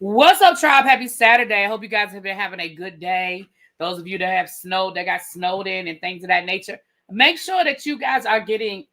What's up, tribe? Happy Saturday. I hope you guys have been having a good day. Those of you that have snowed, that got snowed in and things of that nature. Make sure that you guys are getting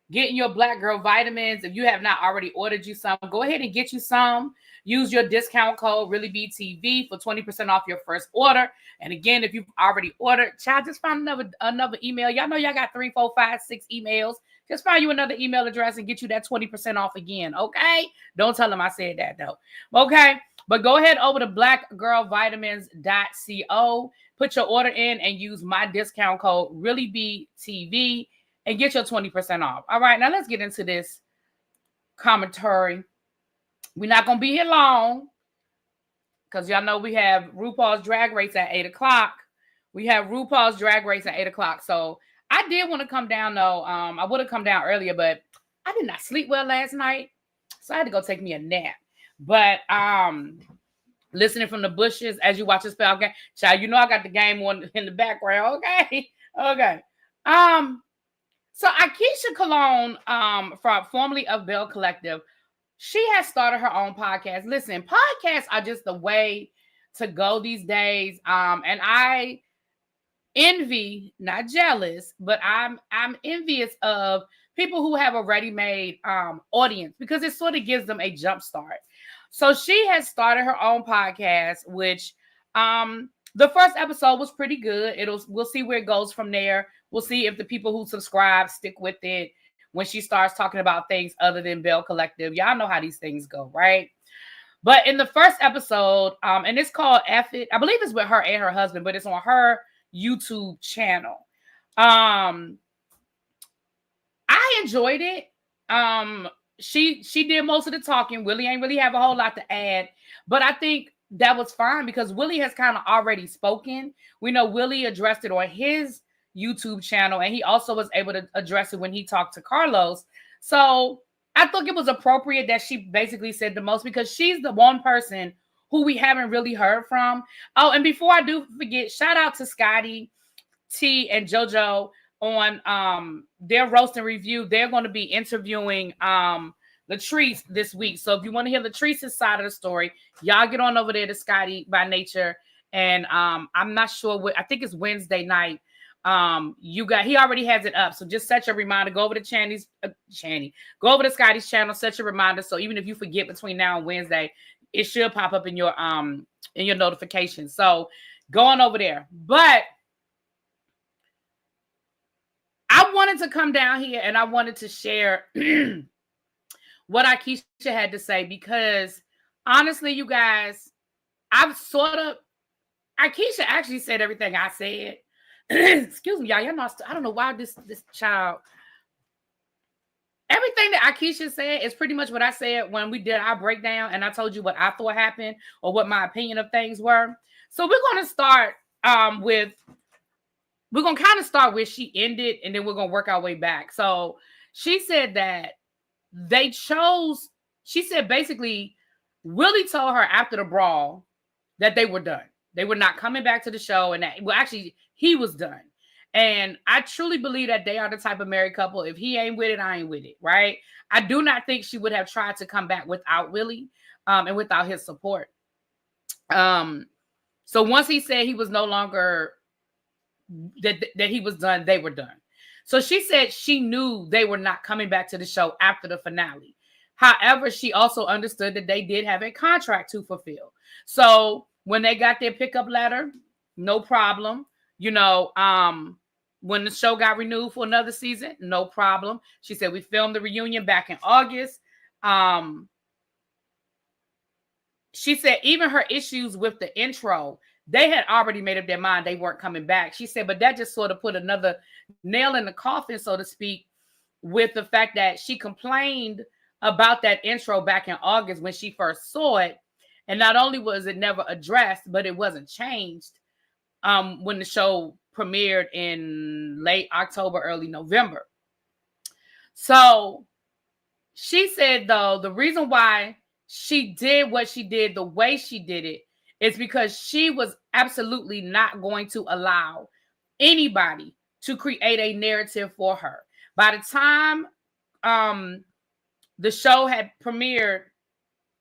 your Black Girl vitamins. If you have not already ordered you some, go ahead and get you some. Use your discount code ReallyBTV for 20% off your first order. And again, if you've already ordered, child, just find another email. Y'all know y'all got 3, 4, 5, 6 emails. Just find you another email address and get you that 20% off again, okay? Don't tell them I said that, though. Okay, but go ahead over to blackgirlvitamins.co. Put your order in and use my discount code ReallyBTV and get your 20% off. All right, now let's get into this commentary. We're not going to be here long because y'all know we have RuPaul's Drag Race at 8 o'clock. We have RuPaul's Drag Race at 8 o'clock, so I did want to come down, though. I would have come down earlier, but I did not sleep well last night, so I had to go take me a nap. But listening from the bushes as you watch the spell game, child, you know I got the game on in the background. Okay, okay. So Aikisha Cologne, formerly of Belle Collective, she has started her own podcast. Listen, podcasts are just the way to go these days. And I envy, not jealous, but I'm envious of people who have a ready-made audience because it sort of gives them a jump start. So she has started her own podcast, which the first episode was pretty good. We'll see where it goes from there. We'll see if the people who subscribe stick with it when she starts talking about things other than Belle Collective. Y'all know how these things go, right? But in the first episode, and it's called F It, I believe it's with her and her husband, but it's on her YouTube channel. I enjoyed it. She did most of the talking. Willie ain't really have a whole lot to add, but I think that was fine because Willie has kind of already spoken. We know Willie addressed it on his YouTube channel, and he also was able to address it when he talked to Carlos. So I thought it was appropriate that she basically said the most because she's the one person who we haven't really heard from. Oh, and before I do forget, shout out to Scotty, T, and JoJo on their roast and review. They're going to be interviewing Latrice this week. So if you want to hear Latrice's side of the story, y'all get on over there to Scotty by Nature. And I'm not sure what, I think it's Wednesday night. He already has it up. So just set your reminder. Go over to go over to Scotty's channel, set your reminder. So even if you forget between now and Wednesday, it should pop up in your notifications. So going over there. But I wanted to come down here and I wanted to share what Aikisha had to say because honestly, you guys, Aikisha actually said everything I said. Excuse me, y'all. Y'all know, I don't know why this child. Everything that Aikisha said is pretty much what I said when we did our breakdown, and I told you what I thought happened or what my opinion of things were. So we're going to start we're going to kind of start where she ended, and then we're going to work our way back. So she said that she said basically, Willie told her after the brawl that they were done. They were not coming back to the show, and actually, he was done. And I truly believe that they are the type of married couple. If he ain't with it, I ain't with it, right? I do not think she would have tried to come back without Willie and without his support. So once he said he was no longer, that he was done, they were done. So she said she knew they were not coming back to the show after the finale. However, she also understood that they did have a contract to fulfill. So when they got their pickup letter, no problem. When the show got renewed for another season, no problem. She said we filmed the reunion back in August. She said even her issues with the intro, they had already made up their mind they weren't coming back. She said, but that just sort of put another nail in the coffin, so to speak, with the fact that she complained about that intro back in August when she first saw it. And not only was it never addressed, but it wasn't changed when the show premiered in late October, early November. So she said, though, the reason why she did what she did the way she did it is because she was absolutely not going to allow anybody to create a narrative for her. By the time the show had premiered,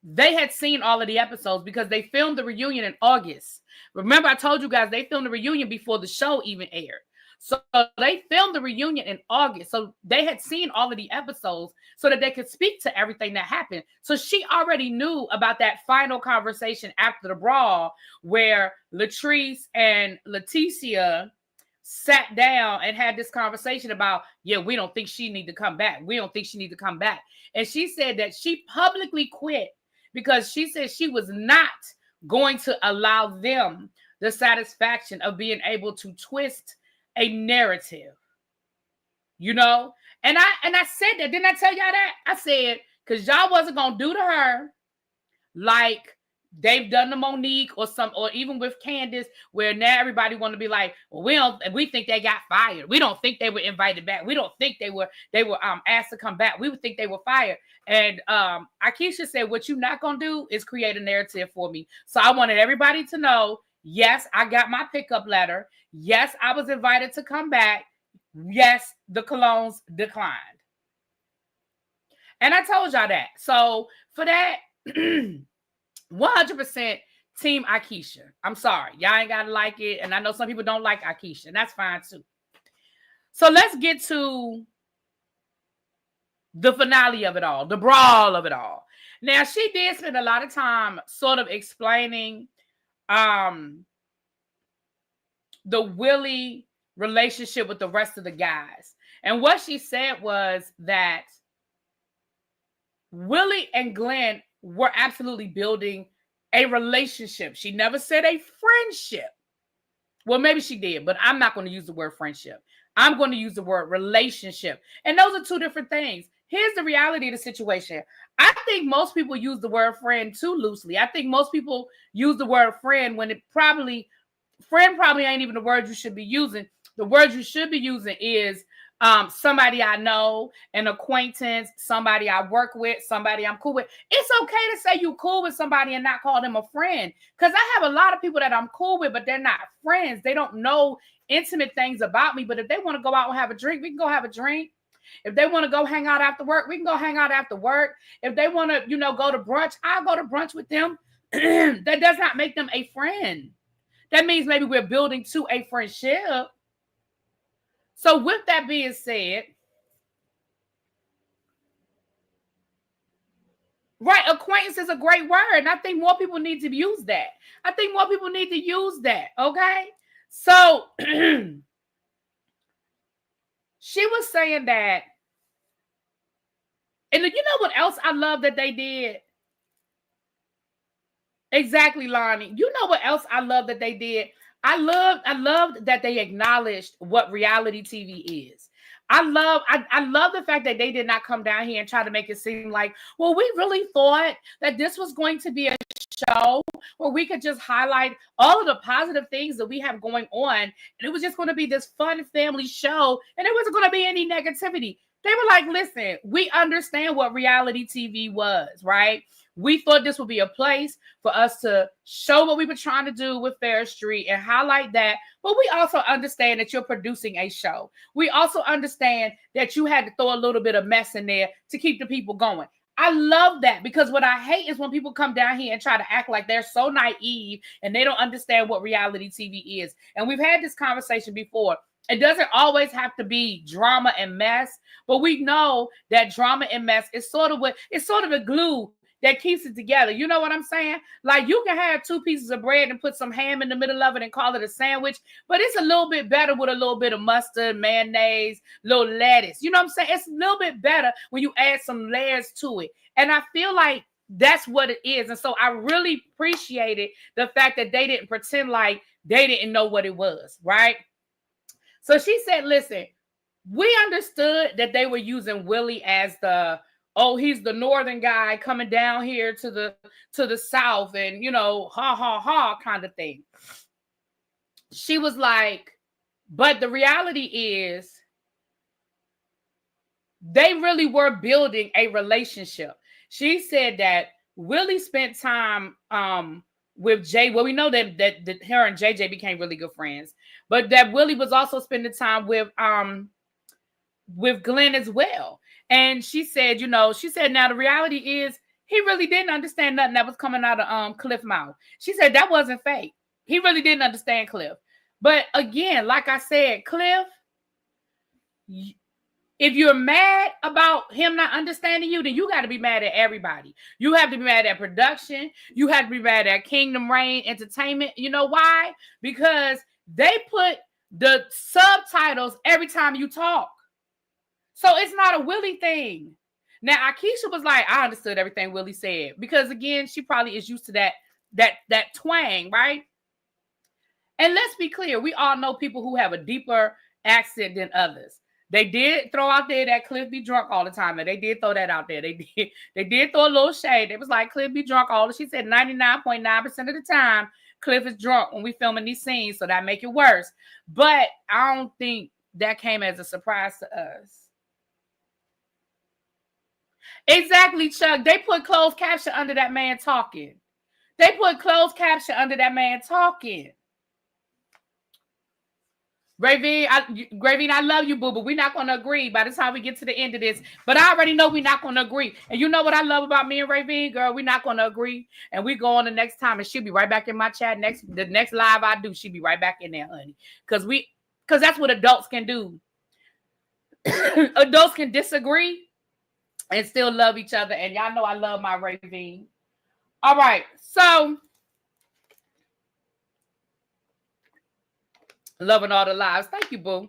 they had seen all of the episodes because they filmed the reunion in August. Remember, I told you guys they filmed the reunion before the show even aired. So they filmed the reunion in August. So they had seen all of the episodes so that they could speak to everything that happened. So she already knew about that final conversation after the brawl where Latrice and Leticia sat down and had this conversation about, yeah, we don't think she need to come back. We don't think she need to come back. And she said that she publicly quit because she said she was not going to allow them the satisfaction of being able to twist a narrative, you know? And I said that, didn't I tell y'all that? I said, because y'all wasn't going to do to her like they've done to Monique or even with Candace, where now everybody want to be like, well, we think they got fired. We don't think they were invited back. We don't think they were asked to come back. We would think they were fired. And Aikisha said, what you're not going to do is create a narrative for me. So I wanted everybody to know, yes, I got my pickup letter. Yes, I was invited to come back. Yes, the colognes declined. And I told y'all that. So for that, 100% team Aikisha. I'm sorry. Y'all ain't got to like it. And I know some people don't like Aikisha. And that's fine too. So let's get to the finale of it all. The brawl of it all. Now, she did spend a lot of time sort of explaining the Willie relationship with the rest of the guys. And what she said was that Willie and Glenn were absolutely building a relationship. She never said a friendship. Well, maybe she did, but I'm not going to use the word friendship. I'm going to use the word relationship. And those are two different things. Here's the reality of the situation. I think most people use the word friend too loosely. I think most people use the word friend when friend probably ain't even the word you should be using. The word you should be using is somebody I know, an acquaintance, somebody I work with, somebody I'm cool with. It's okay to say you cool with somebody and not call them a friend. Because I have a lot of people that I'm cool with, but they're not friends. They don't know intimate things about me. But if they want to go out and have a drink, we can go have a drink. If they want to go hang out after work, we can go hang out after work. If they want to, go to brunch, I'll go to brunch with them. That does not make them a friend. That means maybe we're building to a friendship. So with that being said, right, acquaintance is a great word. And I think more people need to use that. Okay? So she was saying that, and you know what else I love that they did? Exactly, Lonnie. You know what else I love that they did? I loved that they acknowledged what reality TV is. I love the fact that they did not come down here and try to make it seem like, well, we really thought that this was going to be a show where we could just highlight all of the positive things that we have going on. And it was just going to be this fun family show. And there wasn't going to be any negativity. They were like, listen, we understand what reality TV was, right? We thought this would be a place for us to show what we were trying to do with Fair Street and highlight that. But we also understand that you're producing a show. We also understand that you had to throw a little bit of mess in there to keep the people going. I love that, because what I hate is when people come down here and try to act like they're so naive and they don't understand what reality TV is. And we've had this conversation before. It doesn't always have to be drama and mess, but we know that drama and mess is sort of a glue that keeps it together. You know what I'm saying? Like, you can have two pieces of bread and put some ham in the middle of it and call it a sandwich, but it's a little bit better with a little bit of mustard, mayonnaise, little lettuce. You know what I'm saying? It's a little bit better when you add some layers to it. And I feel like that's what it is. And so I really appreciated the fact that they didn't pretend like they didn't know what it was, right? So she said, listen, we understood that they were using Willie as he's the northern guy coming down here to the south and, ha, ha, ha kind of thing. She was like, but the reality is they really were building a relationship. She said that Willie spent time with Jay. Well, we know that her and JJ became really good friends, but that Willie was also spending time with Glenn as well. And she said, now the reality is he really didn't understand nothing that was coming out of Cliff's mouth. She said that wasn't fake. He really didn't understand Cliff. But again, like I said, Cliff, if you're mad about him not understanding you, then you got to be mad at everybody. You have to be mad at production. You have to be mad at Kingdom Reign Entertainment. You know why? Because they put the subtitles every time you talk. So it's not a Willie thing. Now, Aikisha was like, I understood everything Willie said. Because again, she probably is used to that twang, right? And let's be clear, we all know people who have a deeper accent than others. They did throw out there that Cliff be drunk all the time. And they did throw that out there. They did throw a little shade. It was like Cliff be drunk all the time. She said 99.9% of the time, Cliff is drunk when we filming these scenes. So that make it worse. But I don't think that came as a surprise to us. Exactly, Chuck. They put closed caption under that man talking. They put closed caption under that man talking. Gravine, I love you, boo, but we're not going to agree by the time we get to the end of this. But I already know we're not going to agree. And you know what I love about me and Ravine, girl? We're not going to agree. And we go on the next time, and she'll be right back in my chat. The next live I do, she'll be right back in there, honey. Because that's what adults can do. Adults can disagree and still love each other. And y'all know I love my Ravine. All right, so loving all the lives. Thank you, boo.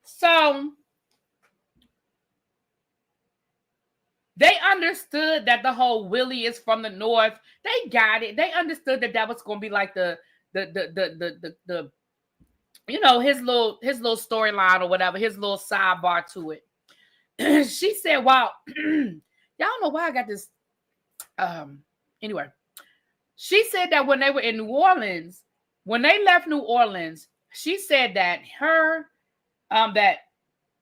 So they understood that the whole Willie is from the north. They got it. They understood that was going to be like the you know, his little storyline or whatever, his little sidebar to it. She said, "Wow, y'all don't know why I got this." Anyway, she said that when they were in New Orleans. When they left New Orleans, she said that that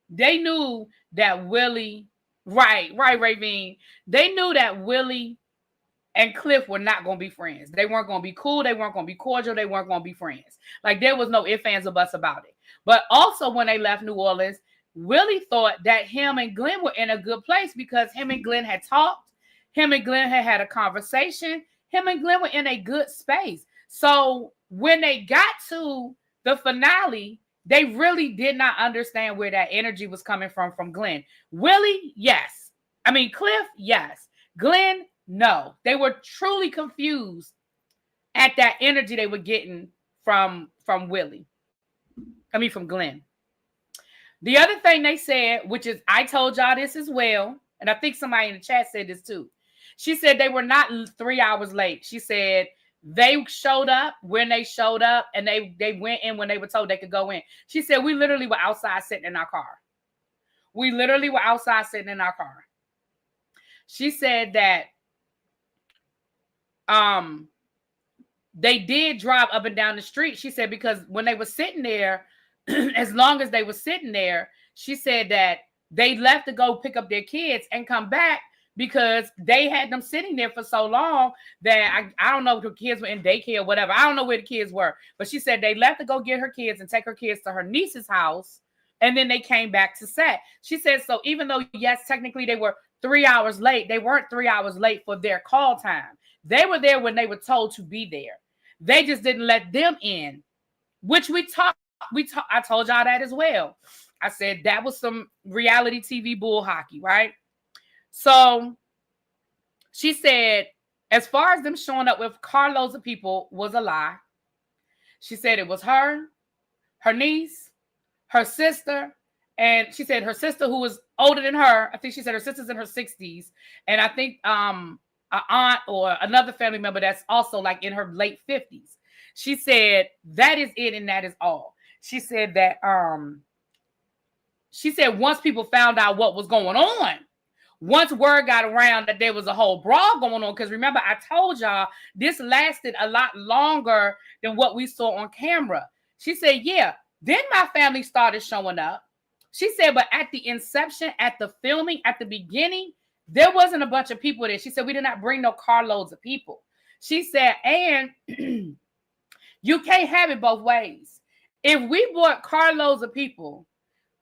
they knew that Willie, right, Ravine, they knew that Willie and Cliff were not going to be friends. They weren't going to be cool. They weren't going to be cordial. They weren't going to be friends. Like there was no ifs, ands, or buts about it. But also when they left New Orleans, Willie thought that him and Glenn were in a good place because him and Glenn had talked. Him and Glenn had a conversation. Him and Glenn were in a good space. So when they got to the finale, they really did not understand where that energy was coming from Glenn. Willie, yes. I mean, Cliff, yes. Glenn, no. They were truly confused at that energy they were getting from Willie. I mean, from Glenn. The other thing they said, which is, I told y'all this as well, and I think somebody in the chat said this too. She said they were not 3 hours late. She said, they showed up when they showed up, and they went in when they were told they could go in. She said, we literally were outside sitting in our car. We literally were outside sitting in our car. She said that they did drive up and down the street. She said, because when they were sitting there, as long as they were sitting there, she said that they left to go pick up their kids and come back because they had them sitting there for so long that I don't know if the kids were in daycare or whatever. I don't know where the kids were. But she said they left to go get her kids and take her kids to her niece's house. And then they came back to set. She said, so even though, yes, technically they were 3 hours late, they weren't 3 hours late for their call time. They were there when they were told to be there. They just didn't let them in, which I told y'all that as well. I said that was some reality TV bull hockey, right? So she said, as far as them showing up with carloads of people was a lie. She said it was her niece, her sister, and she said her sister who was older than her. I think she said her sister's in her 60s. And I think an aunt or another family member that's also like in her late 50s. She said that is it and that is all. She said that once people found out what was going on, once word got around that there was a whole brawl going on, because remember, I told y'all this lasted a lot longer than what we saw on camera. She said, yeah, then my family started showing up. She said, but at the inception, at the filming, at the beginning, there wasn't a bunch of people there. She said, we did not bring no carloads of people. She said, and you can't have it both ways. If we brought carloads of people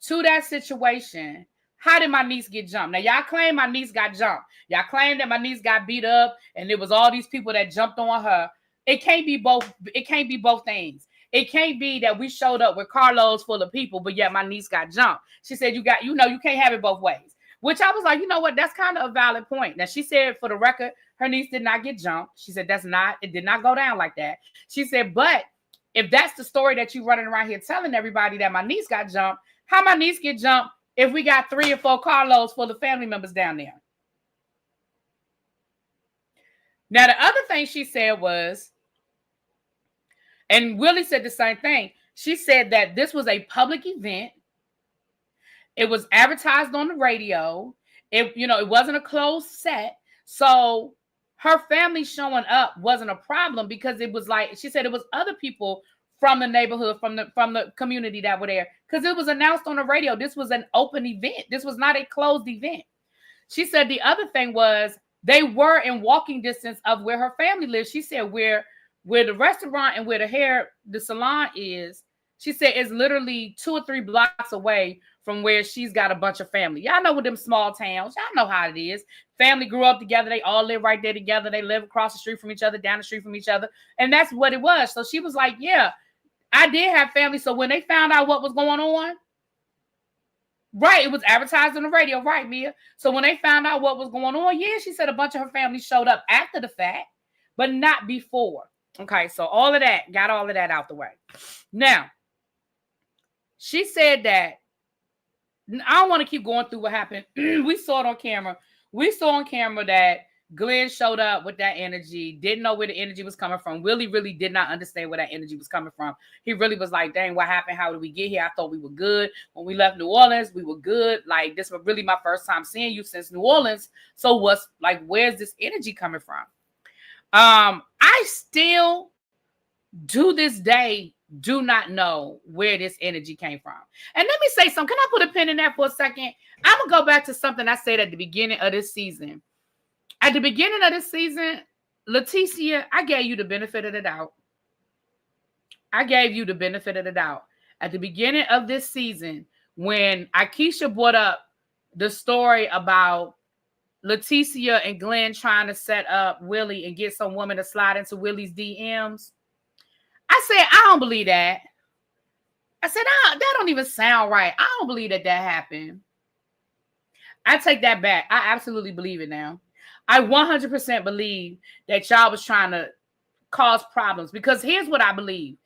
to that situation, how did my niece get jumped? Now, y'all claim my niece got jumped. Y'all claim that my niece got beat up and it was all these people that jumped on her. It can't be both. It can't be both things. It can't be that we showed up with carloads full of people, but yet my niece got jumped. She said, you can't have it both ways. Which I was like, you know what? That's kind of a valid point. Now, she said, for the record, her niece did not get jumped. She said, it did not go down like that. She said, but if that's the story that you running around here telling everybody that my niece got jumped, how my niece get jumped if we got 3 or 4 carloads full of family members down there? Now, the other thing she said was, and Willie said the same thing. She said that this was a public event. It was advertised on the radio. It wasn't a closed set. So her family showing up wasn't a problem because it was like, she said it was other people from the neighborhood, from the community that were there, because it was announced on the radio. This was an open event. This was not a closed event. She said the other thing was they were in walking distance of where her family lives. She said where the restaurant and where the salon is, she said it's literally 2 or 3 blocks away from where she's got a bunch of family. Y'all know with them small towns, y'all know how it is. Family grew up together. They all live right there together. They live across the street from each other, down the street from each other. And that's what it was. So she was like, yeah, I did have family. So when they found out what was going on, right, it was advertised on the radio, right, Mia? So when they found out what was going on, yeah, she said a bunch of her family showed up after the fact, but not before. Okay, so got all of that out the way. Now, she said that, I don't want to keep going through what happened. We saw it on camera. We saw on camera that Glenn showed up with that energy, didn't know where the energy was coming from. Willie really did not understand where that energy was coming from. He really was like, dang, what happened? How did we get here? I thought we were good. When we left New Orleans, we were good. Like, this was really my first time seeing you since New Orleans. So where's this energy coming from? I still, to this day, do not know where this energy came from. And let me say something. Can I put a pin in that for a second? I'm going to go back to something I said at the beginning of this season. At the beginning of this season, Leticia, I gave you the benefit of the doubt. I gave you the benefit of the doubt. At the beginning of this season, when Aikisha brought up the story about Leticia and Glenn trying to set up Willie and get some woman to slide into Willie's DMs, I said, I don't believe that. I said, that don't even sound right. I don't believe that happened. I take that back. I absolutely believe it now. I 100% believe that y'all was trying to cause problems, because here's what I believe.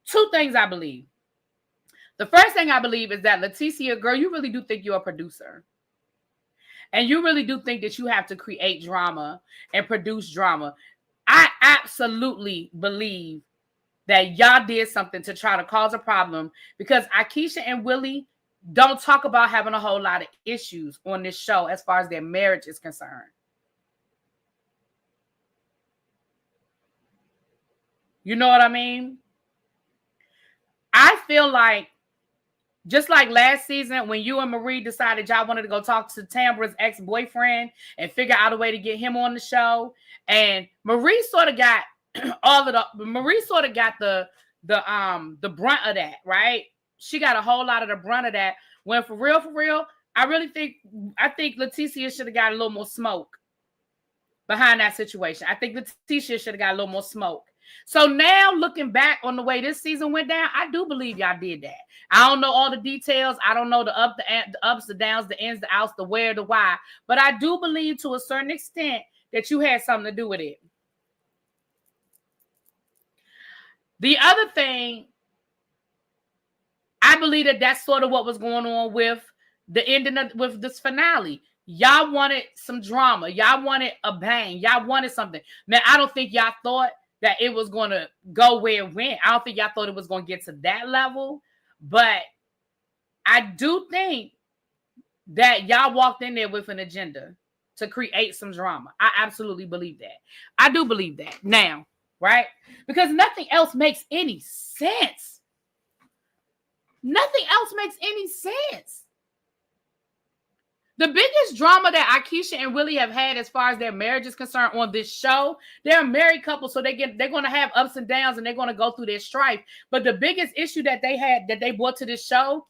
2 things I believe. The first thing I believe is that Leticia, girl, you really do think you're a producer. And you really do think that you have to create drama and produce drama. I absolutely believe that y'all did something to try to cause a problem, because Aikisha and Willie don't talk about having a whole lot of issues on this show as far as their marriage is concerned. You know what I mean? I feel like, just like last season when you and Marie decided y'all wanted to go talk to Tambra's ex-boyfriend and figure out a way to get him on the show, and Marie sort of got the brunt of that, right? She got a whole lot of the brunt of that. When for real, I think Leticia should have got a little more smoke behind that situation. I think Leticia should have got a little more smoke. So now, looking back on the way this season went down, I do believe y'all did that. I don't know all the details. I don't know the ups, the downs, the ins, the outs, the where, the why. But I do believe to a certain extent that you had something to do with it. The other thing, I believe that that's sort of what was going on with the ending with this finale. Y'all wanted some drama. Y'all wanted a bang. Y'all wanted something. Now, I don't think y'all thought that it was going to go where it went. I don't think y'all thought it was going to get to that level. But I do think that y'all walked in there with an agenda to create some drama. I absolutely believe that. I do believe that now, right? Because nothing else makes any sense. Nothing else makes any sense. The biggest drama that Aikisha and Willie have had as far as their marriage is concerned on this show, they're a married couple, so they're going to have ups and downs, and they're going to go through their strife. But the biggest issue that they had, that they brought to this show,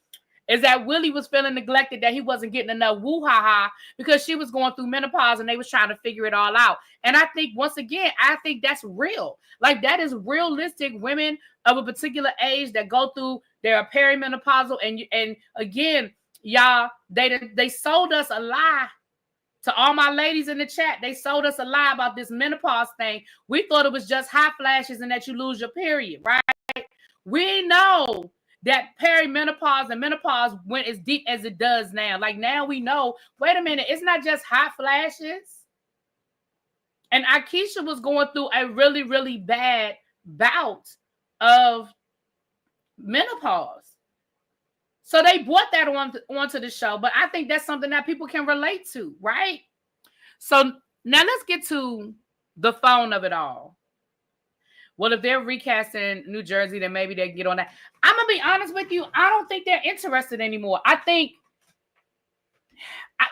is that Willie was feeling neglected, that he wasn't getting enough woo-ha-ha because she was going through menopause and they was trying to figure it all out. And I think, once again, I think that's real. Like, that is realistic. Women of a particular age that go through their perimenopausal, and again, y'all, they sold us a lie. To all my ladies in the chat, they sold us a lie about this menopause thing. We thought it was just hot flashes and that you lose your period, right? We know that perimenopause and menopause went as deep as it does now. Like, now we know, wait a minute, it's not just hot flashes. And Aikisha was going through a really, really bad bout of menopause. So they brought that onto the show. But I think that's something that people can relate to, right? So now let's get to the phone of it all. Well, if they're recasting New Jersey, then maybe they can get on that. I'm going to be honest with you. I don't think they're interested anymore. I think,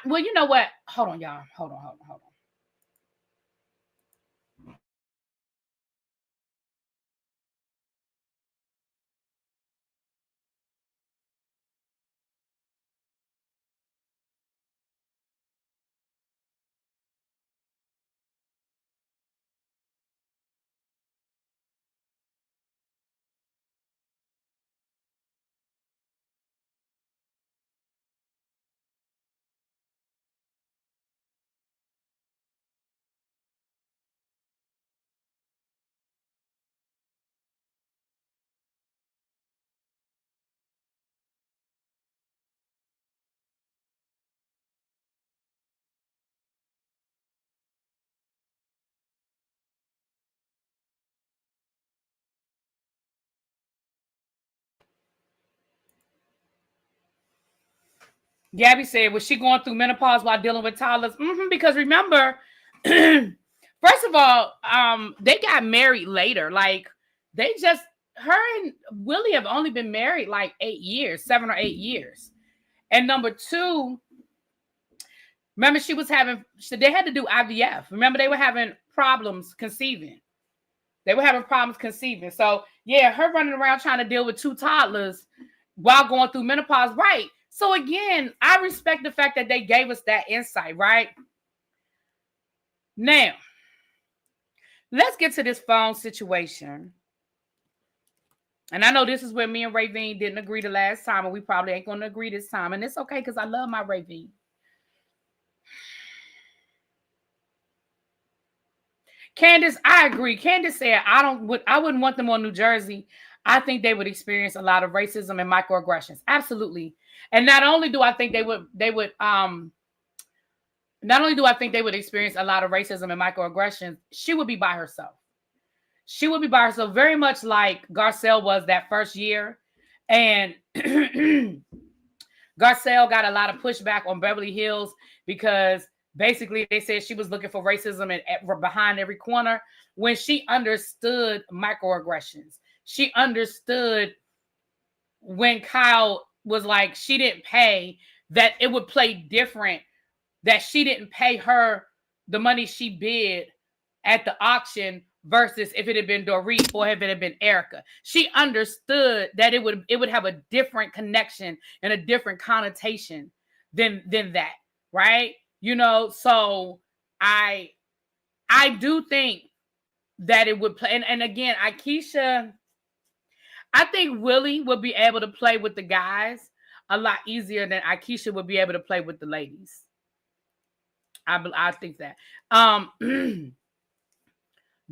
well, you know what? Hold on, y'all. Hold on. Gabby said, was she going through menopause while dealing with toddlers? Because remember, first of all, they got married later. Like, her and Willie have only been married like 8 years, 7 or 8 years. And number two, remember, they had to do IVF. Remember, they were having problems conceiving. So, yeah, her running around trying to deal with 2 toddlers while going through menopause. Right. So, again, I respect the fact that they gave us that insight, right? Now, let's get to this phone situation. And I know this is where me and Ravine didn't agree the last time, and we probably ain't going to agree this time. And it's okay, because I love my Ravine. Candace, I agree. Candace said, I wouldn't want them on New Jersey. I think they would experience a lot of racism and microaggressions. Absolutely. And not only do I think they would experience a lot of racism and microaggressions, she would be by herself. Very much like Garcelle was that first year. And Garcelle got a lot of pushback on Beverly Hills because basically they said she was looking for racism behind every corner, when she understood microaggressions. She understood when Kyle was like, she didn't pay, that it would play different, that she didn't pay her the money she bid at the auction versus if it had been Dorit or if it had been Erica. She understood that it would have a different connection and a different connotation than that, right? You know, so I do think that it would play. And again, Aikisha, I think Willie would be able to play with the guys a lot easier than Aikisha would be able to play with the ladies. I think that.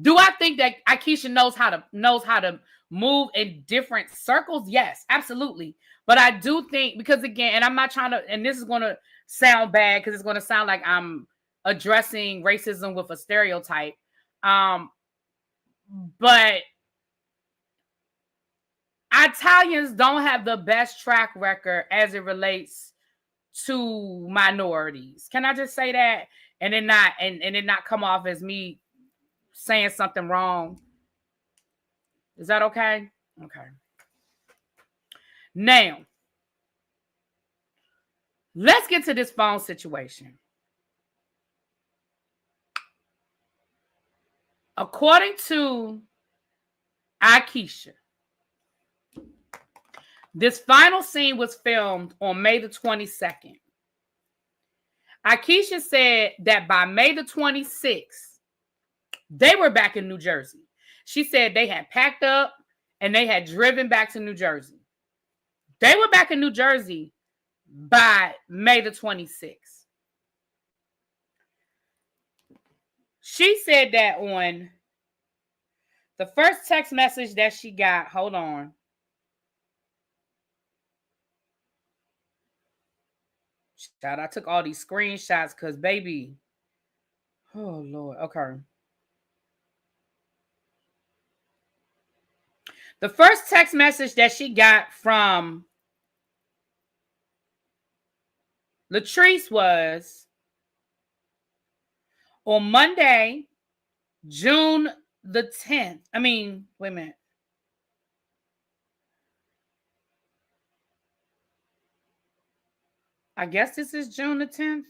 Do I think that Aikisha knows how to move in different circles? Yes, absolutely. But I do think, because again, and I'm not trying to, and this is going to sound bad because it's going to sound like I'm addressing racism with a stereotype. But Italians don't have the best track record as it relates to minorities. Can I just say that? And then not come off as me saying something wrong. Is that okay? Okay. Now, let's get to this phone situation. According to Aikisha, This final scene was filmed on May the 22nd. Aikisha said that by May the 26th, they were back in New Jersey. She said they had packed up and they had driven back to New Jersey. They were back in New Jersey by May the 26th. She said that on the first text message that she got, hold on. Shout, I took all these screenshots because, baby, oh, Lord, okay. The first text message that she got from Latrice was on Monday, June the 10th. I mean, wait a minute. I guess this is June the 10th.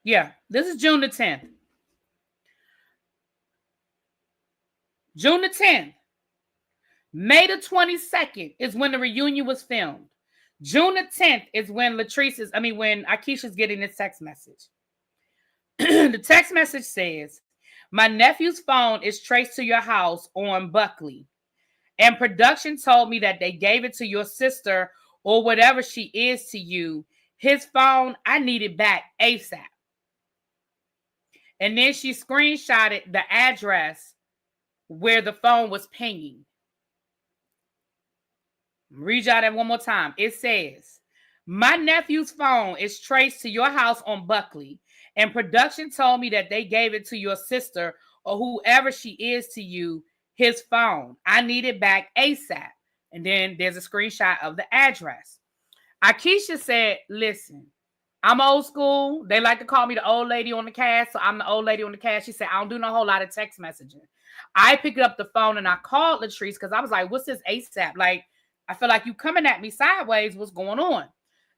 Yeah, this is June the 10th. June the 10th. May the 22nd is when the reunion was filmed. June the 10th is when when Aikisha's getting this text message. The text message says, my nephew's phone is traced to your house on Buckley. And production told me that they gave it to your sister or whatever she is to you. His phone, I need it back ASAP. And then she screenshotted the address where the phone was pinging. Read y'all that one more time. It says, my nephew's phone is traced to your house on Buckley, and production told me that they gave it to your sister or whoever she is to you, his phone. I need it back ASAP. And then there's a screenshot of the address. Aikisha said, listen, I'm old school. They like to call me the old lady on the cast, so I'm the old lady on the cast. She said, I don't do no whole lot of text messaging. I picked up the phone and I called Latrice because I was like, what's this ASAP? Like, I feel like you coming at me sideways. What's going on?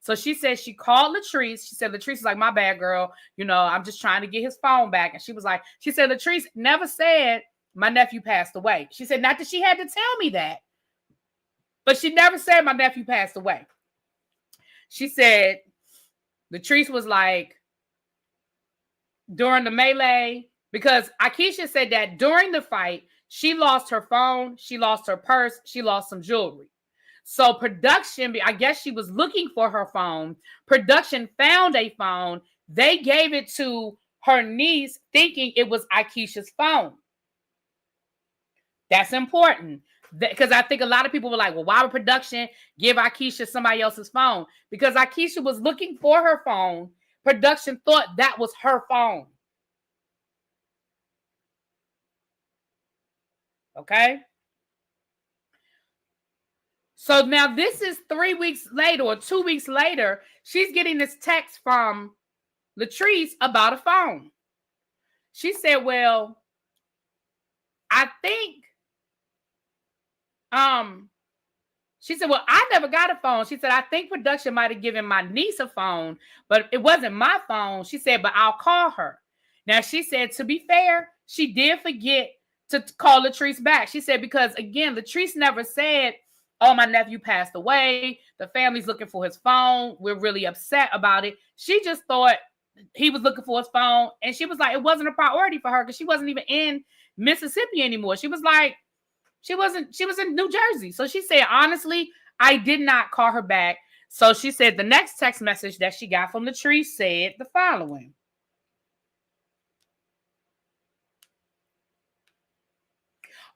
So she said she called Latrice. She said, Latrice is like, my bad, girl. You know, I'm just trying to get his phone back. And she said, Latrice never said my nephew passed away. She said, not that she had to tell me that, but she never said my nephew passed away. She said, Latrice was like, during the melee, because Aikisha said that during the fight, she lost her phone, she lost her purse, she lost some jewelry. So production, I guess she was looking for her phone. Production found a phone. They gave it to her niece thinking it was Aikisha's phone. That's important. Because I think a lot of people were like, well, why would production give Aikisha somebody else's phone? Because Aikisha was looking for her phone. Production thought that was her phone. Okay? So now this is 3 weeks later or 2 weeks later. She's getting this text from Latrice about a phone. She said, well, I think, she said, well, I never got a phone. She said, I think production might have given my niece a phone, but it wasn't my phone. She said, but I'll call her. Now, she said, to be fair, she did forget to call Latrice back. She said, because again, Latrice never said, oh, my nephew passed away. The family's looking for his phone. We're really upset about it. She just thought he was looking for his phone. And she was like, it wasn't a priority for her because she wasn't even in Mississippi anymore. She was like, she was in New Jersey. So she said, honestly, I did not call her back. So she said the next text message that she got from Latrice said the following.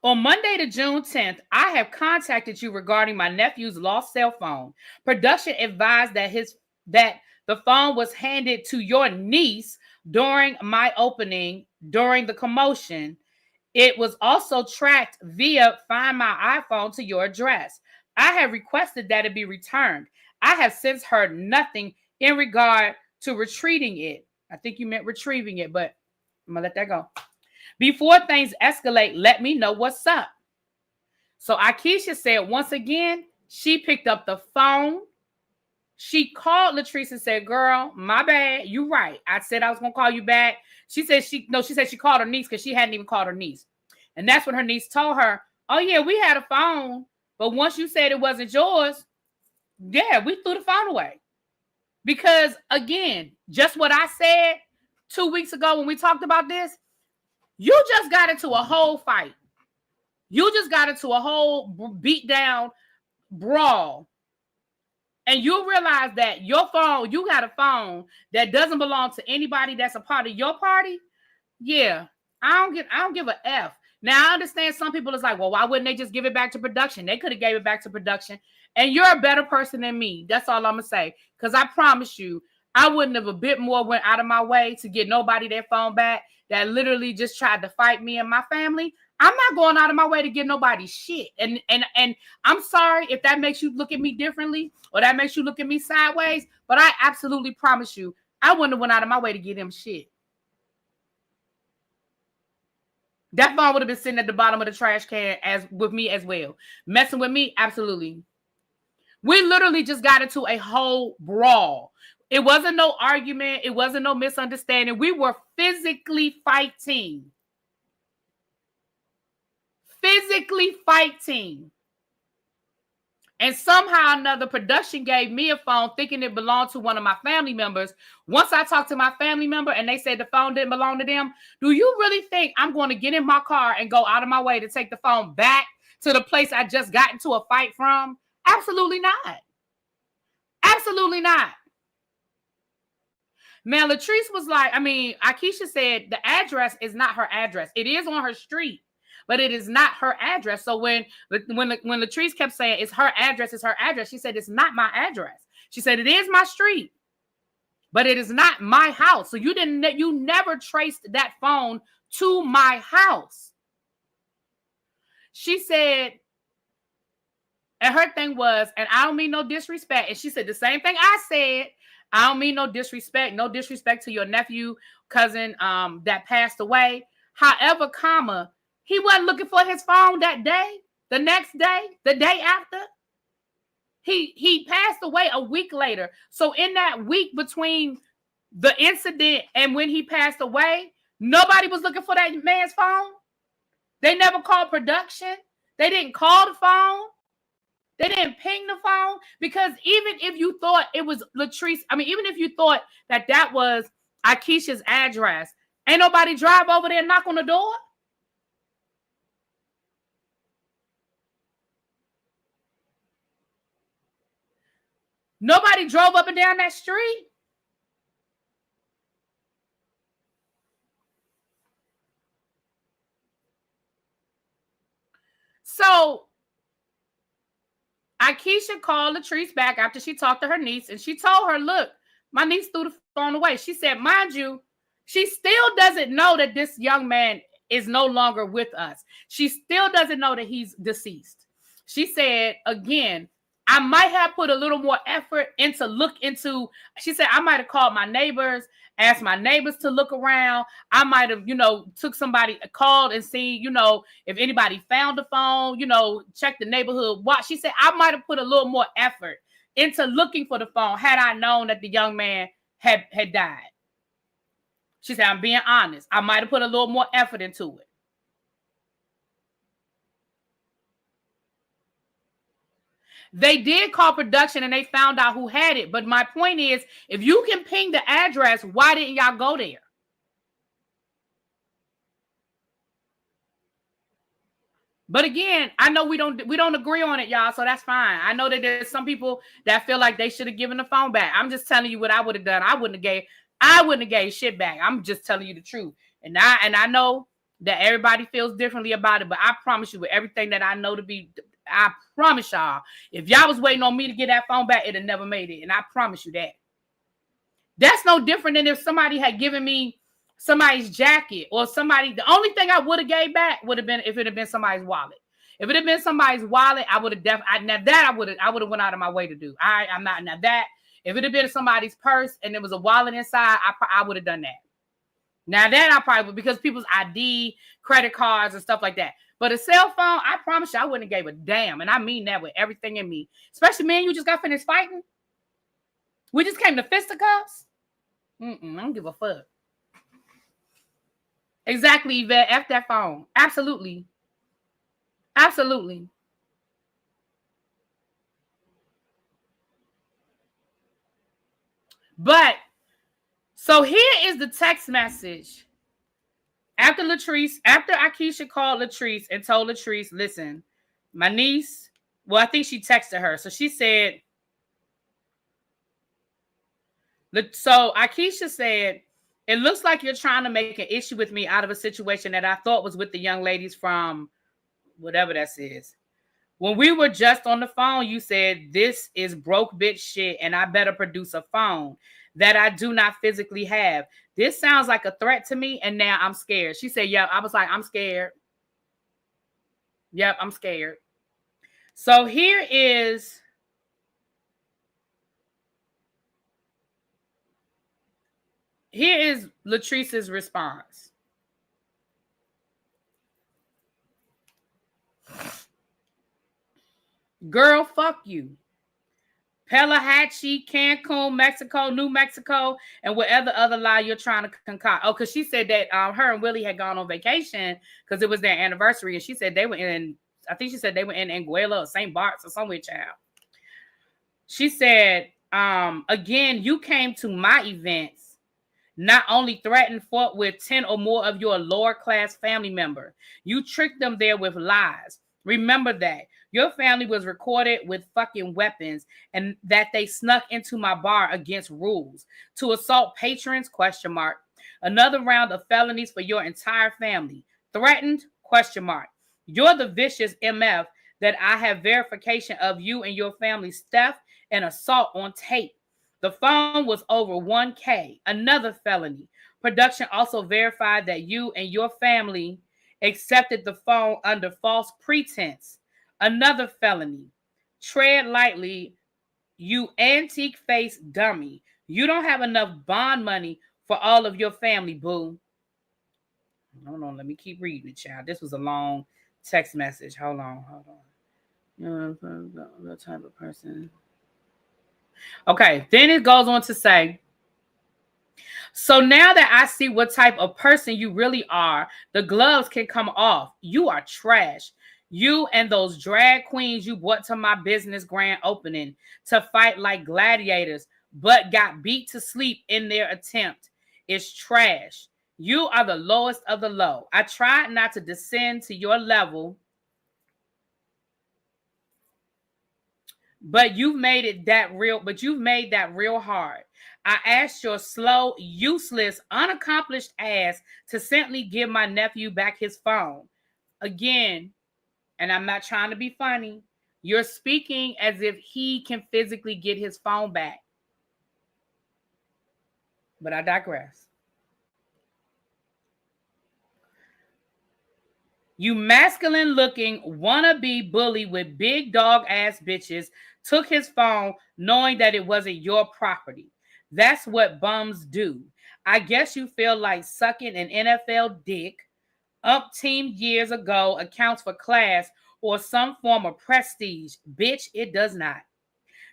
On Monday to June 10th, I have contacted you regarding my nephew's lost cell phone. Production advised that the phone was handed to your niece during my opening during the commotion. It was also tracked via Find My iPhone to your address. I have requested that it be returned. I have since heard nothing in regard to retrieving it. I think you meant retrieving it, but I'm going to let that go. Before things escalate, let me know what's up. So Aikisha said, once again, she picked up the phone. She called Latrice and said, girl, my bad. You right. I said I was going to call you back. She said she called her niece because she hadn't even called her niece. And that's when her niece told her, oh, yeah, we had a phone, But once you said it wasn't yours, yeah, we threw the phone away. Because again, just what I said 2 weeks ago when we talked about this, you just got into a whole fight. You just got into a whole beat down brawl. And you realize that your phone, you got a phone that doesn't belong to anybody that's a part of your party. Yeah, I don't give a F. Now I understand some people is like, well, why wouldn't they just give it back to production? They could have gave it back to production. And you're a better person than me. That's all I'm gonna say. Because I promise you, I wouldn't have a bit more went out of my way to get nobody their phone back that literally just tried to fight me and my family. I'm not going out of my way to get nobody shit. And I'm sorry if that makes you look at me differently or that makes you look at me sideways. But I absolutely promise you, I wouldn't have went out of my way to get him shit. That phone would have been sitting at the bottom of the trash can as with me as well. Messing with me, absolutely. We literally just got into a whole brawl. It wasn't no argument. It wasn't no misunderstanding. We were physically fighting. Physically fighting. And somehow or another, production gave me a phone thinking it belonged to one of my family members. Once I talked to my family member and they said the phone didn't belong to them, do you really think I'm going to get in my car and go out of my way to take the phone back to the place I just got into a fight from? Absolutely not. Absolutely not. Man, Latrice was like, Aikisha said the address is not her address. It is on her street, but it is not her address. So when Latrice kept saying it's her address, she said it's not my address. She said it is my street, but it is not my house. So you never traced that phone to my house. She said, and her thing was, and I don't mean no disrespect. And she said the same thing I said. I don't mean no disrespect to your nephew, cousin that passed away. However, he wasn't looking for his phone that day, the next day, the day after. He passed away a week later. So in that week between the incident and when he passed away, nobody was looking for that man's phone. They never called production. They didn't call the phone. They didn't ping the phone, because even if you thought it was Latrice, even if you thought that was Aikisha's address, ain't nobody drive over there and knock on the door. Nobody drove up and down that street. So Aikisha called Latrice back after she talked to her niece, and she told her, look, my niece threw the phone away. She said, mind you, she still doesn't know that this young man is no longer with us. She still doesn't know that he's deceased. She said, again, I might have put a little more effort she said, I might have called my neighbors, asked my neighbors to look around. I might have, took somebody, called and seen, if anybody found the phone, check the neighborhood watch. She said, I might have put a little more effort into looking for the phone had I known that the young man had died. She said, I'm being honest. I might have put a little more effort into it. They did call production and they found out who had it. But my point is, if you can ping the address, why didn't y'all go there? But again, I know we don't agree on it, y'all, so that's fine. I know that there's some people that feel like they should have given the phone back. I'm just telling you what I would have done. I wouldn't have gave shit back. I'm just telling you the truth. And I know that everybody feels differently about it, but I promise you, with everything that I know to be, I promise y'all, if y'all was waiting on me to get that phone back, it'd have never made it. And I promise you that. That's no different than if somebody had given me somebody's jacket or somebody. The only thing I would have gave back would have been if it had been somebody's wallet. If it had been somebody's wallet, I would have I would have went out of my way to do. I'm not now that. If it had been somebody's purse and there was a wallet inside, I would have done that. Now that I probably would, because people's ID, credit cards, and stuff like that. But a cell phone, I promise you, I wouldn't have gave a damn. And I mean that with everything in me. Especially me and you just got finished fighting. We just came to fisticuffs. I don't give a fuck. Exactly, Yvette. F that phone. Absolutely. Absolutely. But so here is the text message. After Aikisha called Latrice and told Latrice, listen, my niece, well, I think she texted her. So she said, so Aikisha said, it looks like you're trying to make an issue with me out of a situation that I thought was with the young ladies from whatever that is. When we were just on the phone, you said, this is broke bitch shit and I better produce a phone that I do not physically have. This sounds like a threat to me and now I'm scared. She said, yeah. I was like, I'm scared. Yep, I'm scared. So here is Latrice's response. Girl, fuck you. Pelahatchie, Cancun, Mexico, New Mexico, and whatever other lie you're trying to concoct. Oh, because she said that her and Willie had gone on vacation because it was their anniversary, and she said they were in, I think she said they were in Anguilla or St. Bart's or somewhere, child. She said, again, you came to my events, not only threatened, fought with 10 or more of your lower class family member. You tricked them there with lies. Remember that. Your family was recorded with fucking weapons and that they snuck into my bar against rules to assault patrons, ? Another round of felonies for your entire family. Threatened, ? You're the vicious MF that I have verification of you and your family's theft and assault on tape. The phone was over 1K. Another felony. Production also verified that you and your family accepted the phone under false pretense. Another felony. Tread lightly, you antique face dummy. You don't have enough bond money for all of your family, boo. Hold on, let me keep reading it, child. This was a long text message. Hold on. You're the type of person. Okay, then it goes on to say, so now that I see what type of person you really are, the gloves can come off. You are trash. You and those drag queens you brought to my business grand opening to fight like gladiators, but got beat to sleep in their attempt. It's trash. You are the lowest of the low. I tried not to descend to your level, but you've made that real hard. I asked your slow, useless, unaccomplished ass to simply give my nephew back his phone. Again, and I'm not trying to be funny, you're speaking as if he can physically get his phone back. But I digress. You masculine looking wannabe bully with big dog ass bitches took his phone knowing that it wasn't your property. That's what bums do. I guess you feel like sucking an NFL dick umpteen years ago accounts for class or some form of prestige. Bitch, it does not.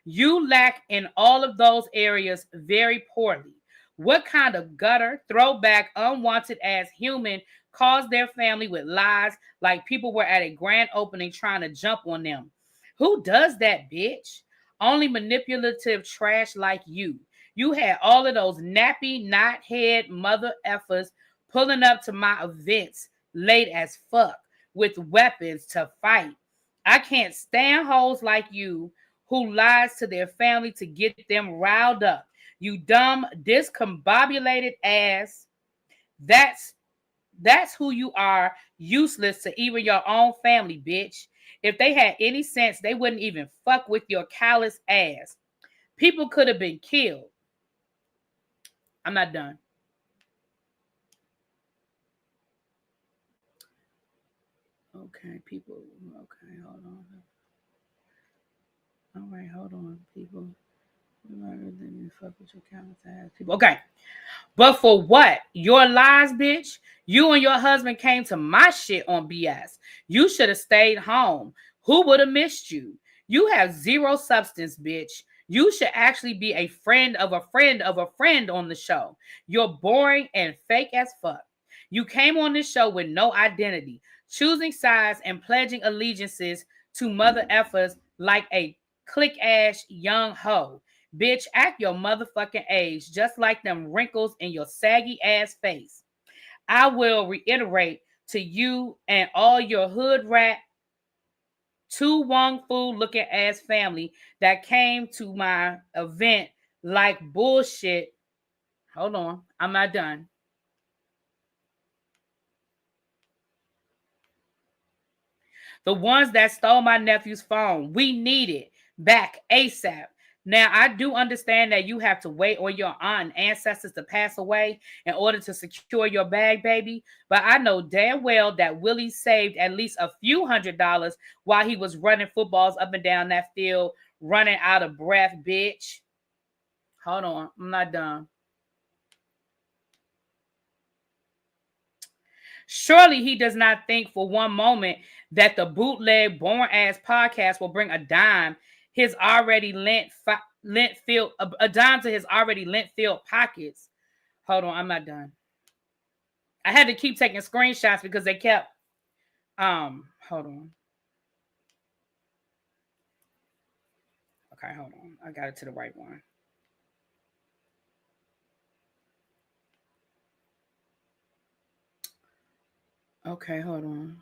You lack in all of those areas very poorly. What kind of gutter, throwback, unwanted ass human caused their family with lies like people were at a grand opening trying to jump on them? Who does that, bitch? Only manipulative trash like you. You had all of those nappy, knothead mother effers pulling up to my events late as fuck with weapons to fight. I can't stand hoes like you who lies to their family to get them riled up. You dumb, discombobulated ass. That's who you are, useless to even your own family, bitch. If they had any sense, they wouldn't even fuck with your callous ass. People could have been killed. I'm not done. Okay, people. Okay, hold on. All right, hold on, people. Fuck with your callous ass people. Okay. But for what? Your lies, bitch? You and your husband came to my shit on BS. You should have stayed home. Who would have missed you? You have zero substance, bitch. You should actually be a friend of a friend of a friend on the show. You're boring and fake as fuck. You came on this show with no identity, choosing sides and pledging allegiances to mother effers like a click-ass young hoe. Bitch, act your motherfucking age, just like them wrinkles in your saggy ass face. I will reiterate to you and all your hood rat, two Wong Fu looking ass family that came to my event like bullshit. Hold on, I'm not done. The ones that stole my nephew's phone, we need it back ASAP. Now, I do understand that you have to wait on your aunt and ancestors to pass away in order to secure your bag, baby. But I know damn well that Willie saved at least a few $100s while he was running footballs up and down that field, running out of breath, bitch. Hold on, I'm not done. Surely he does not think for one moment that the bootleg born ass podcast will bring a dime his already lent filled a dime to his already lent filled pockets. Hold on, I'm not done. I had to keep taking screenshots because they kept hold on. Okay, hold on. I got it to the right one. Okay, hold on.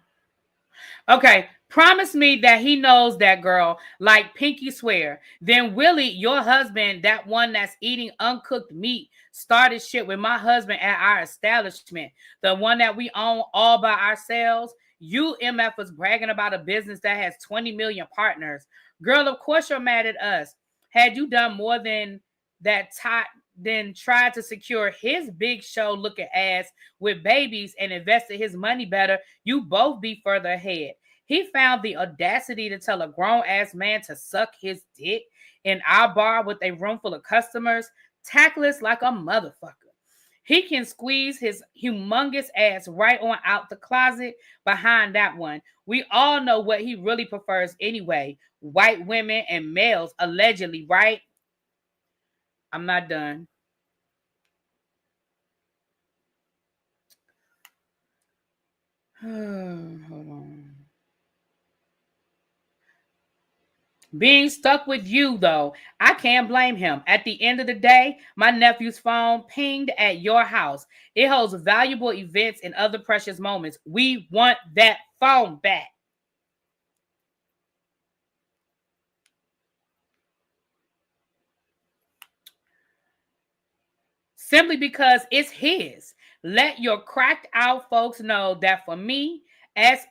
Okay, promise me that he knows that girl, like Pinky swear. Then Willie, your husband, that one that's eating uncooked meat, started shit with my husband at our establishment, the one that we own all by ourselves. You, MF, was bragging about a business that has 20 million partners. Girl, of course you're mad at us. Had you done more than that, then tried to secure his big show looking ass with babies and invested his money better, you both be further ahead. He found the audacity to tell a grown-ass man to suck his dick in our bar with a room full of customers, tactless like a motherfucker. He can squeeze his humongous ass right on out the closet behind that one. We all know what he really prefers anyway. White women and males, allegedly, right? I'm not done. Hold on. Being stuck with you, though, I can't blame him. At the end of the day, my nephew's phone pinged at your house. It holds valuable events and other precious moments. We want that phone back. Simply because it's his. Let your cracked out folks know that for me. Ask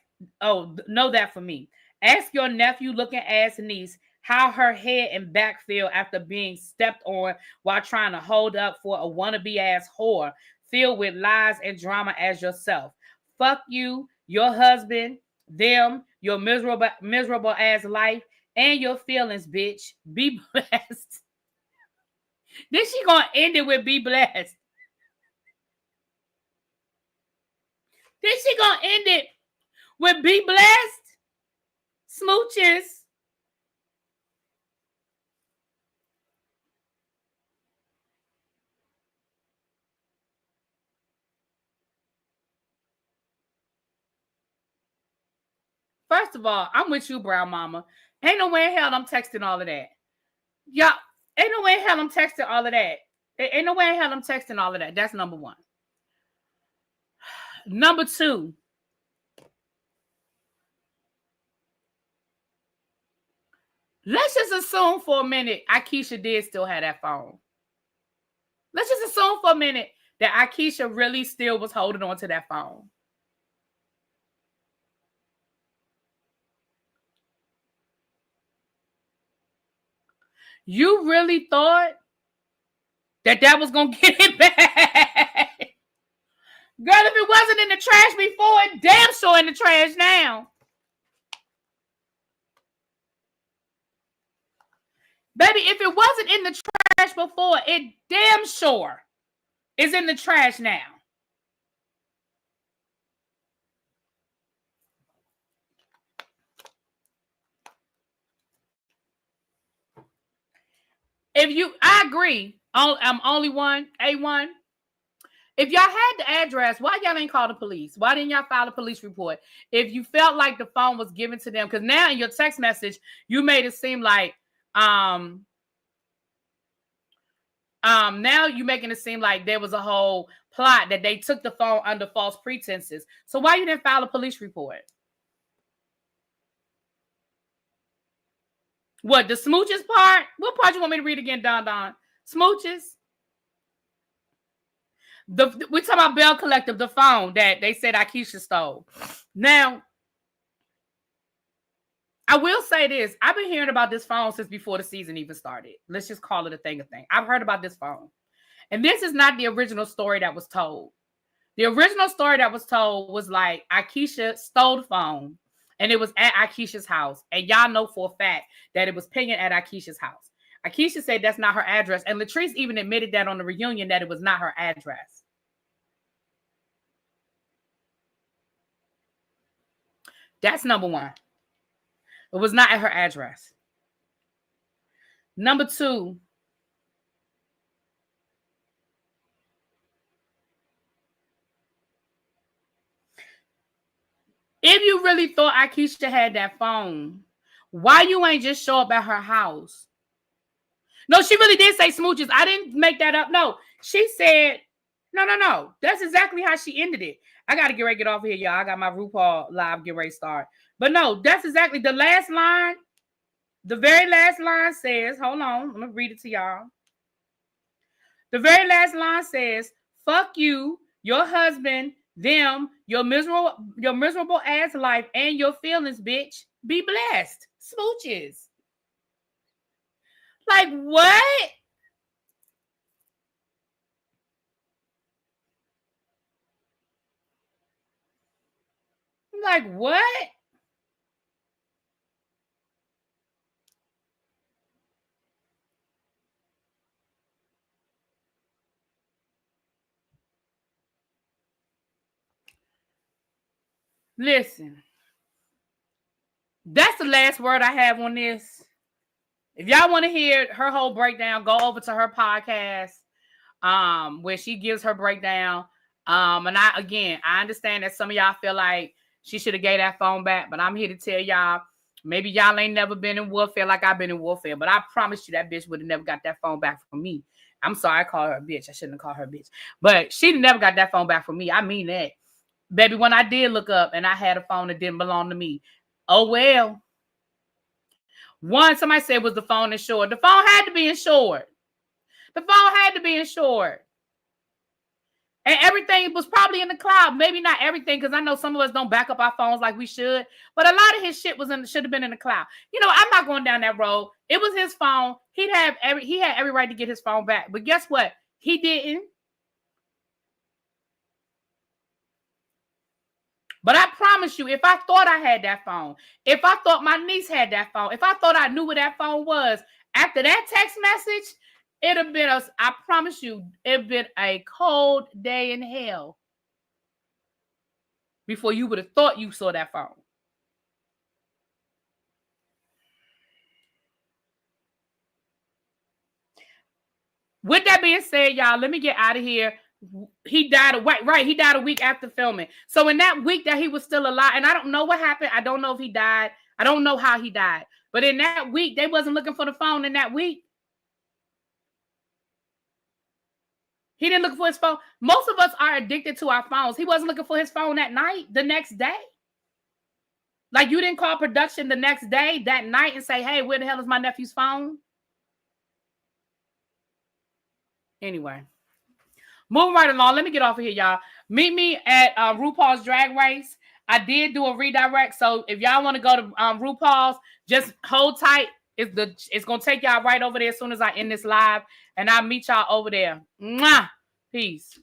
your nephew looking ass niece how her head and back feel after being stepped on while trying to hold up for a wannabe ass whore filled with lies and drama as yourself. Fuck you, your husband, them, your miserable ass life, and your feelings, bitch. Be blessed. Then she gonna end it with be blessed. Then she gonna end it with be blessed. Smooches. First of all, I'm with you, Brown Mama. Ain't no way in hell I'm texting all of that. Y'all, ain't no way in hell I'm texting all of that. Ain't no way in hell I'm texting all of that. That's number one. Number two. Let's just assume for a minute Aikisha did still have that phone. Let's just assume for a minute that Aikisha really still was holding on to that phone. You really thought that was going to get it back? Girl, if it wasn't in the trash before, it damn sure in the trash now. Baby, if it wasn't in the trash before, it damn sure is in the trash now. I agree. I'm only one, A1. If y'all had the address, why y'all ain't call the police? Why didn't y'all file a police report? If you felt like the phone was given to them, because now in your text message, you made it seem like Now you're making it seem like there was a whole plot that they took the phone under false pretenses. So why you didn't file a police report? What, the smooches part? What part you want me to read again, Don? Smooches? We talking about Belle Collective, the phone that they said Aikisha stole. Now, I will say this. I've been hearing about this phone since before the season even started. Let's just call it a thing. I've heard about this phone. And this is not the original story that was told. The original story that was told was like Aikisha stole the phone and it was at Aikisha's house. And y'all know for a fact that it was pinging at Aikisha's house. Aikisha said that's not her address. And Latrice even admitted that on the reunion that it was not her address. That's number one. It was not at her address. Number two, if you really thought Aikisha had that phone, why you ain't just show up at her house? No, she really did say smooches. I didn't make that up. No, she said, no. That's exactly how she ended it. I got to get ready to get off here, y'all. I got my RuPaul live get ready to start. But no, that's exactly the last line. The very last line says, hold on, I'm going to read it to y'all. The very last line says, fuck you, your husband, them, your miserable ass life, and your feelings, bitch. Be blessed. Smooches. Like, what? Like, what? Listen, that's the last word I have on this. If y'all want to hear her whole breakdown, go over to her podcast, where she gives her breakdown. And I understand that some of y'all feel like she should have gave that phone back, but I'm here to tell y'all, maybe y'all ain't never been in warfare like I've been in warfare, but I promise you that bitch would have never got that phone back from me. I'm sorry I called her a bitch. I shouldn't have called her a bitch, but she never got that phone back from me. I mean that. Baby, when I did look up and I had a phone that didn't belong to me, oh well. One, somebody said was the phone insured. The phone had to be insured. The phone had to be insured. And everything was probably in the cloud. Maybe not everything, because I know some of us don't back up our phones like we should. But a lot of his shit should have been in the cloud. You know, I'm not going down that road. It was his phone. He had every right to get his phone back. But guess what? He didn't. But I promise you, if I thought I had that phone, if I thought my niece had that phone, if I thought I knew what that phone was, after that text message, it'd have been I promise you, it'd been a cold day in hell before you would have thought you saw that phone. With that being said, y'all, let me get out of here. He died He died a week after filming. So in that week that he was still alive, and I don't know what happened. I don't know if he died. I don't know how he died. But in that week, they wasn't looking for the phone in that week. He didn't look for his phone. Most of us are addicted to our phones. He wasn't looking for his phone that night, the next day. Like, you didn't call production the next day, that night, and say, hey, where the hell is my nephew's phone? Anyway. Moving right along. Let me get off of here, y'all. Meet me at RuPaul's Drag Race. I did do a redirect. So if y'all want to go to RuPaul's, just hold tight. It's going to take y'all right over there as soon as I end this live. And I'll meet y'all over there. Mwah! Peace.